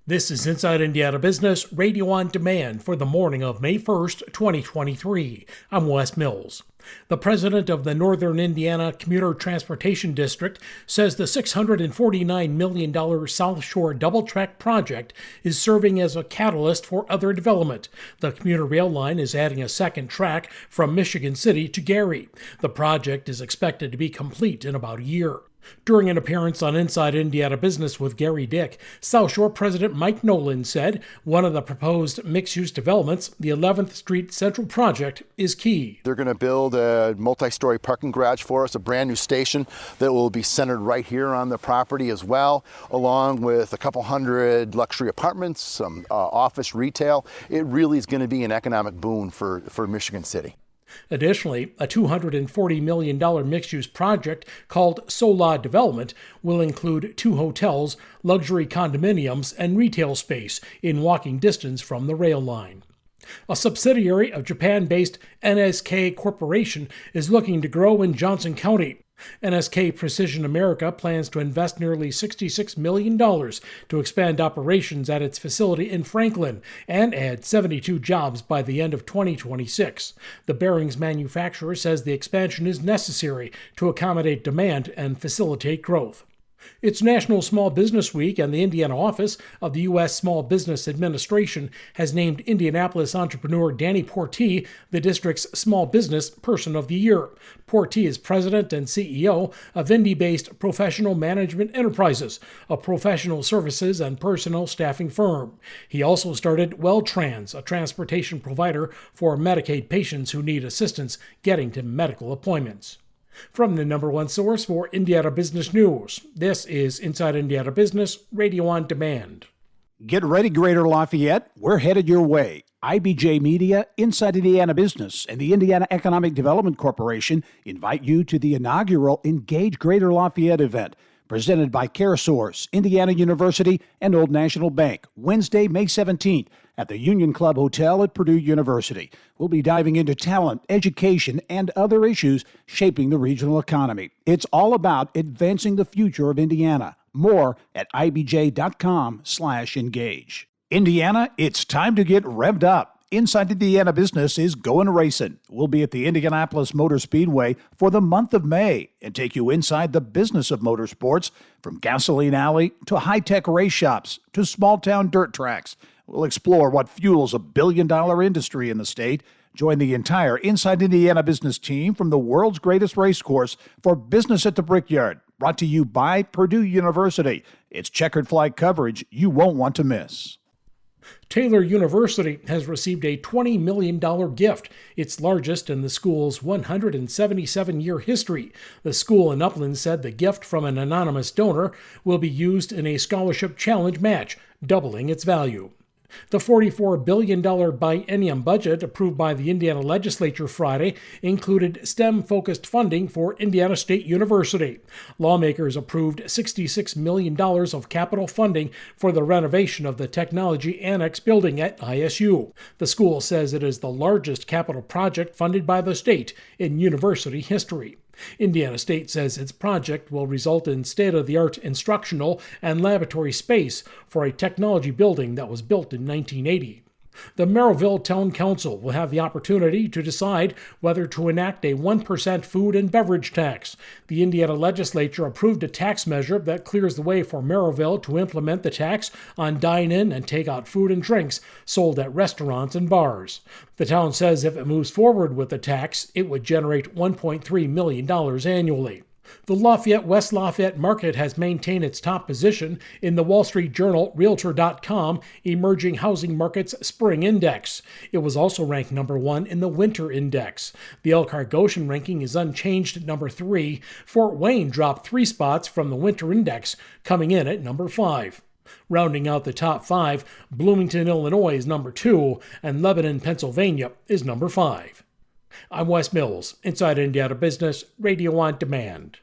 This is Inside Indiana Business, radio on demand for the morning of May 1st, 2023. I'm Wes Mills. The president of the Northern Indiana Commuter Transportation District says the $649 million South Shore Double Track project is serving as a catalyst for other development. The commuter rail line is adding a second track from Michigan City to Gary. The project is expected to be complete in about a year. During an appearance on Inside Indiana Business with Gary Dick, South Shore President Mike Nolan said one of the proposed mixed-use developments, the 11th Street Central Project, is key. They're going to build a multi-story parking garage for us, a brand new station that will be centered right here on the property as well, along with a couple hundred luxury apartments, some office retail. It really is going to be an economic boon for Michigan City. Additionally, a $240 million mixed-use project called Sola Development will include 2 hotels, luxury condominiums, and retail space in walking distance from the rail line. A subsidiary of Japan-based NSK Corporation is looking to grow in Johnson County. NSK Precision America plans to invest nearly $66 million to expand operations at its facility in Franklin and add 72 jobs by the end of 2026. The bearings manufacturer says the expansion is necessary to accommodate demand and facilitate growth. It's National Small Business Week, and the Indiana office of the U.S. Small Business Administration has named Indianapolis entrepreneur Danny Portee the district's Small Business Person of the Year. Portee is president and CEO of Indy-based Professional Management Enterprises, a professional services and personnel staffing firm. He also started WellTrans, a transportation provider for Medicaid patients who need assistance getting to medical appointments. From the number one source for Indiana business news, this is Inside Indiana Business, radio on demand. Get ready, Greater Lafayette. We're headed your way. IBJ Media, Inside Indiana Business, and the Indiana Economic Development Corporation invite you to the inaugural Engage Greater Lafayette event, presented by CareSource, Indiana University, and Old National Bank, Wednesday, May 17th, at the Union Club Hotel at Purdue University. We'll be diving into talent, education, and other issues shaping the regional economy. It's all about advancing the future of Indiana. More at ibj.com/engage. Indiana, it's time to get revved up. Inside Indiana Business is going racing. We'll be at the Indianapolis Motor Speedway for the month of May and take you inside the business of motorsports, from gasoline alley to high-tech race shops to small-town dirt tracks. We'll explore what fuels a billion-dollar industry in the state. Join the entire Inside Indiana Business team from the world's greatest race course for Business at the Brickyard, brought to you by Purdue University. It's checkered flag coverage you won't want to miss. Taylor University has received a $20 million gift, its largest in the school's 177-year history. The school in Upland said the gift from an anonymous donor will be used in a scholarship challenge match, doubling its value. The $44 billion biennium budget approved by the Indiana legislature Friday included STEM-focused funding for Indiana State University. Lawmakers approved $66 million of capital funding for the renovation of the Technology Annex building at ISU. The school says it is the largest capital project funded by the state in university history. Indiana State says its project will result in state-of-the-art instructional and laboratory space for a technology building that was built in 1980. The Merrillville Town Council will have the opportunity to decide whether to enact a 1% food and beverage tax. The Indiana legislature approved a tax measure that clears the way for Merrillville to implement the tax on dine-in and take-out food and drinks sold at restaurants and bars. The town says if it moves forward with the tax, it would generate $1.3 million annually. The Lafayette West Lafayette market has maintained its top position in the Wall Street Journal Realtor.com Emerging Housing Markets Spring Index. It was also ranked number 1 in the Winter Index. The Elkhart Goshen ranking is unchanged at number 3. Fort Wayne dropped 3 spots from the Winter Index, coming in at number 5. Rounding out the top 5, Bloomington, Illinois is number 2, and Lebanon, Pennsylvania is number 5. I'm Wes Mills, Inside Indiana Business, radio on demand.